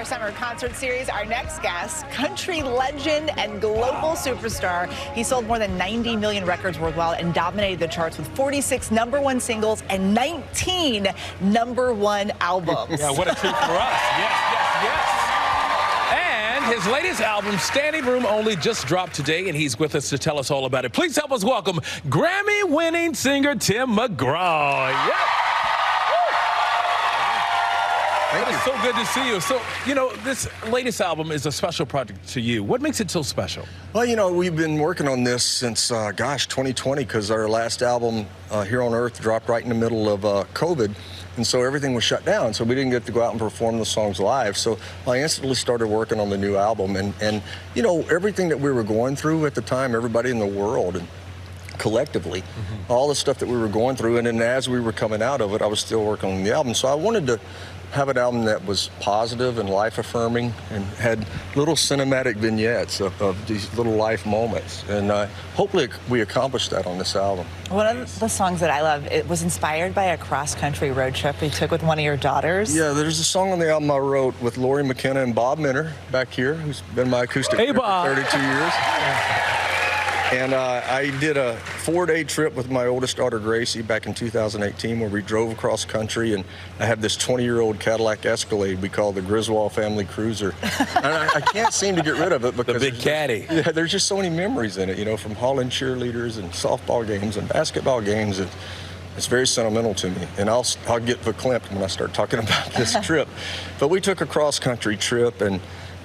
our summer concert series. Our next guest, country legend and global superstar. He sold more than 90 million records worldwide and dominated the charts with 46 #1 singles and 19 #1 albums. Yeah, what a treat for us. Yes. And his latest album, Standing Room Only, just dropped today, and he's with us to tell us all about it. Please help us welcome Grammy-winning singer Tim McGraw. Yeah. It's so good to see you. So, this latest album is a special project to you. What makes it so special? Well, we've been working on this since, 2020, because our last album, Here on Earth, dropped right in the middle of COVID, and so everything was shut down, so we didn't get to go out and perform the songs live. So I instantly started working on the new album, and everything that we were going through at the time, everybody in the world, and collectively, all the stuff that we were going through, and then as we were coming out of it, I was still working on the album. So I wanted to have an album that was positive and life-affirming and had little cinematic vignettes of these little life moments. And hopefully we accomplished that on this album. One of the songs that I love, it was inspired by a cross-country road trip you took with one of your daughters. Yeah, there's a song on the album I wrote with Lori McKenna and Bob Minner back here, who's been my acoustic player for 32 years. And I did a 4-day trip with my oldest daughter, Gracie, back in 2018, where we drove across country, and I have this 20-year-old Cadillac Escalade we call the Griswold Family Cruiser. And I can't seem to get rid of it because the big caddy. Yeah, there's just so many memories in it, from hauling cheerleaders and softball games and basketball games. And it's very sentimental to me, and I'll get verklempt when I start talking about this trip. But we took a cross-country trip, and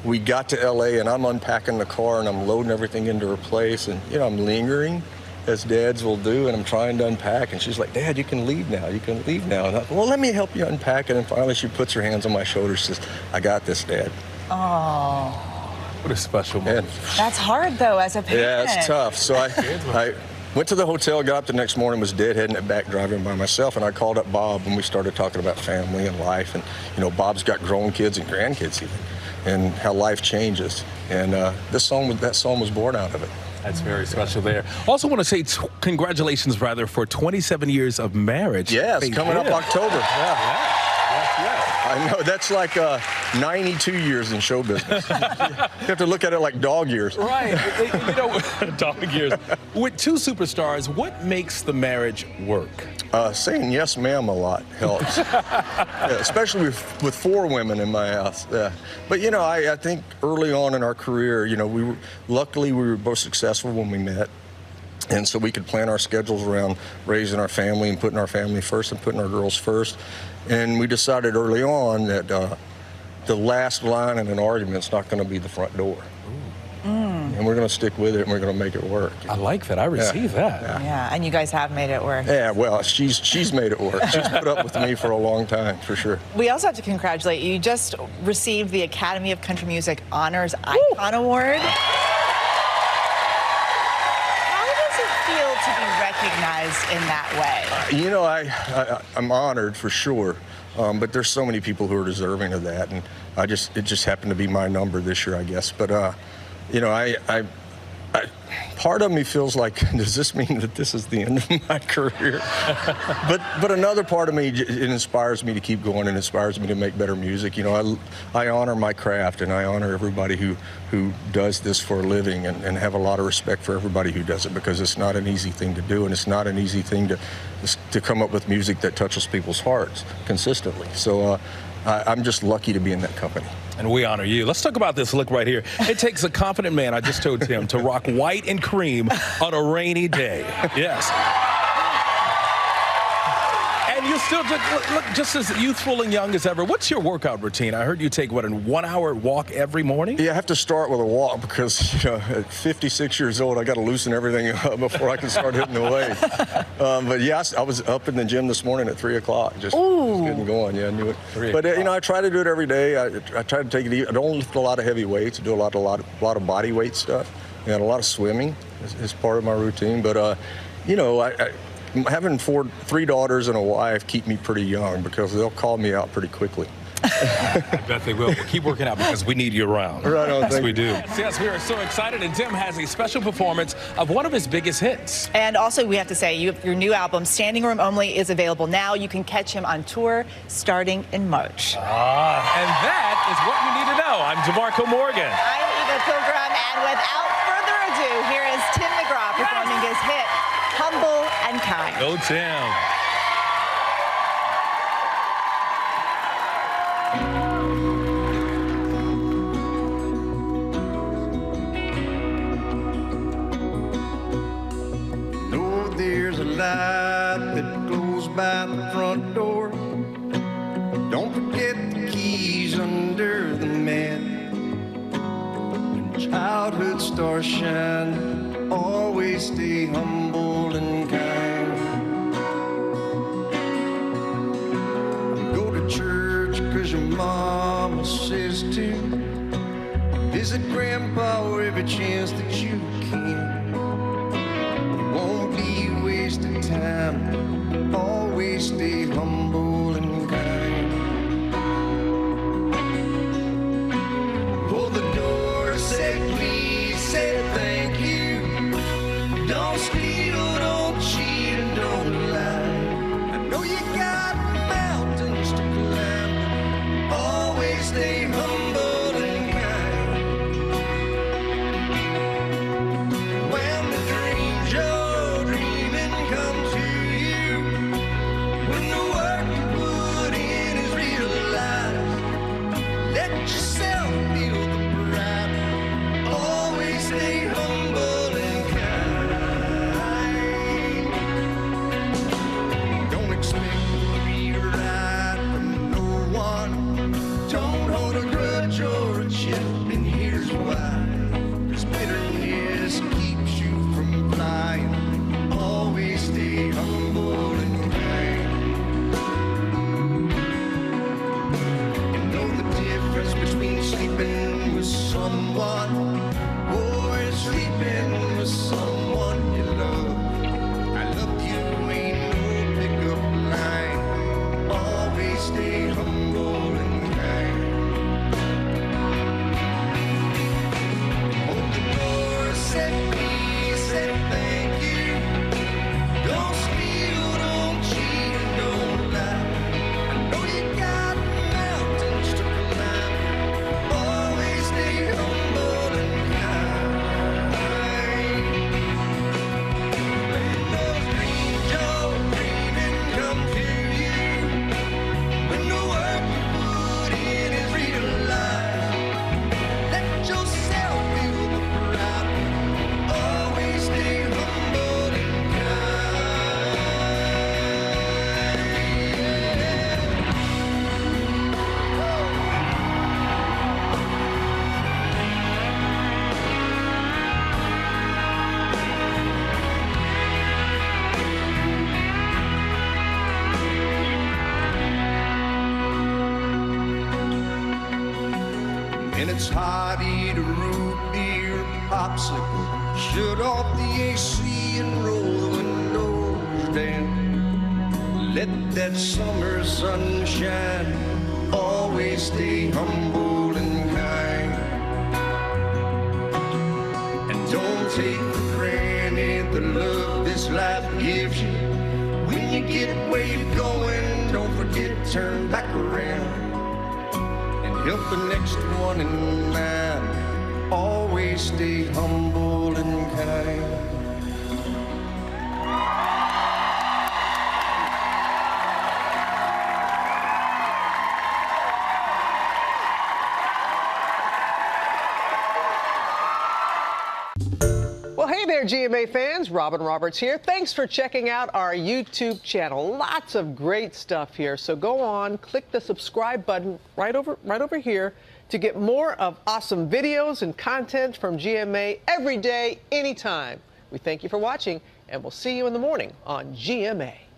we got to L.A., and I'm unpacking the car, and I'm loading everything into her place, and, I'm lingering, as dads will do, and I'm trying to unpack, and she's like, "Dad, you can leave now, you can leave now." And I, "Well, let me help you unpack," and then finally she puts her hands on my shoulders and says, "I got this, Dad." Oh. What a special moment. That's hard, though, as a parent. Yeah, it's tough. So I went to the hotel, got up the next morning, was dead heading it back, driving by myself, and I called up Bob, and we started talking about family and life, and, Bob's got grown kids and grandkids even, and how life changes. And that song was born out of it. That's very special there. Also want to say congratulations, for 27 years of marriage. Yeah, it's coming up October. Yeah. I know, that's like 92 years in show business. You have to look at it like dog years. Right. Dog years. With two superstars, what makes the marriage work? Saying yes, ma'am, a lot helps. Yeah, especially with 4 women in my house. Yeah. But, I think early on in our career, luckily we were both successful when we met. And so we could plan our schedules around raising our family and putting our family first and putting our girls first. And we decided early on that the last line in an argument is not going to be the front door. And we're going to stick with it, and we're going to make it work. I like that. I receive that. Yeah, and you guys have made it work. Yeah, well, she's made it work. She's put up with me for a long time, for sure. We also have to congratulate you. You just received the Academy of Country Music Honors Icon Award. To be recognized in that way? I'm honored for sure, but there's so many people who are deserving of that, and it just happened to be my number this year, I guess. But part of me feels like, does this mean that this is the end of my career? but another part of me, it inspires me to keep going and inspires me to make better music. I honor my craft, and I honor everybody who does this for a living, and have a lot of respect for everybody who does it, because it's not an easy thing to do, and it's not an easy thing to come up with music that touches people's hearts consistently. So I'm just lucky to be in that company. And we honor you. Let's talk about this look right here. It takes a confident man, I just told Tim, to rock white and cream on a rainy day. Yes. And you still look just as youthful and young as ever. What's your workout routine? I heard you take, a 1-hour walk every morning? Yeah, I have to start with a walk because, at 56 years old, I got to loosen everything up before I can start hitting the weights. But yes, I was up in the gym this morning at 3 o'clock, just getting going. Yeah, I knew it. But I try to do it every day. I try to take it easy. I don't lift a lot of heavy weights. I do a lot of body weight stuff, and a lot of swimming is part of my routine. But having 3 daughters and a wife keep me pretty young, because they'll call me out pretty quickly. I bet they will. We'll keep working out because we need you around. Right on, Yes, we do. Yes, we are so excited. And Tim has a special performance of one of his biggest hits. And also, we have to say, your new album, Standing Room Only, is available now. You can catch him on tour starting in March. And that is what you need to know. I'm DeMarco Morgan. I'm Eva Pilgrim, and without further ado, here is Tim McGraw performing his hit, Humble and Kind. Go, Tim. There's a light that glows by the front door. Don't forget the keys under the mat. When childhood stars shine, always stay humble and kind. Go to church 'cause your mama says to. Visit grandpa every chance that you can. Won't be wasted time. Always stay humble and kind. Hold the door, say please, say thank you. Don't steal, don't cheat, and don't lie. I know you got mountains to climb. Always stay humble and kind. When the dreams you're dreaming come to you, when the work you put in is realized, let yourself feel the pride. Always stay humble and kind. Don't expect to be right from no one. Don't hold a grudge or a chip, and here's why. 'Cause bitterness keeps you from flying. Always stay humble and kind. And know the difference between sleeping with someone or sleeping with someone you love. I love you ain't no pickup line. Always stay humble and kind. Hold the door, say please, say thank you. Don't steal, don't cheat, and don't lie. I know you got mountains to climb. Always stay humble and kind. When those dreams you're dreaming come to you, when the work you put in is realized, let yourself feel the pride. Always stay humble and kind. And it's hot, eat a root beer popsicle. Shut off the AC and roll the windows down. Let that summer sun shine. Always stay humble and kind. And don't take for granted the love this life gives you. When you get where you're going, don't forget to turn back around. Help the next one in line. Always stay humble and kind. Well, hey there, GMA fans. Robin Roberts here. Thanks for checking out our YouTube channel. Lots of great stuff here. So go on, click the subscribe button right over here to get more of awesome videos and content from GMA every day, anytime. We thank you for watching, and we'll see you in the morning on GMA.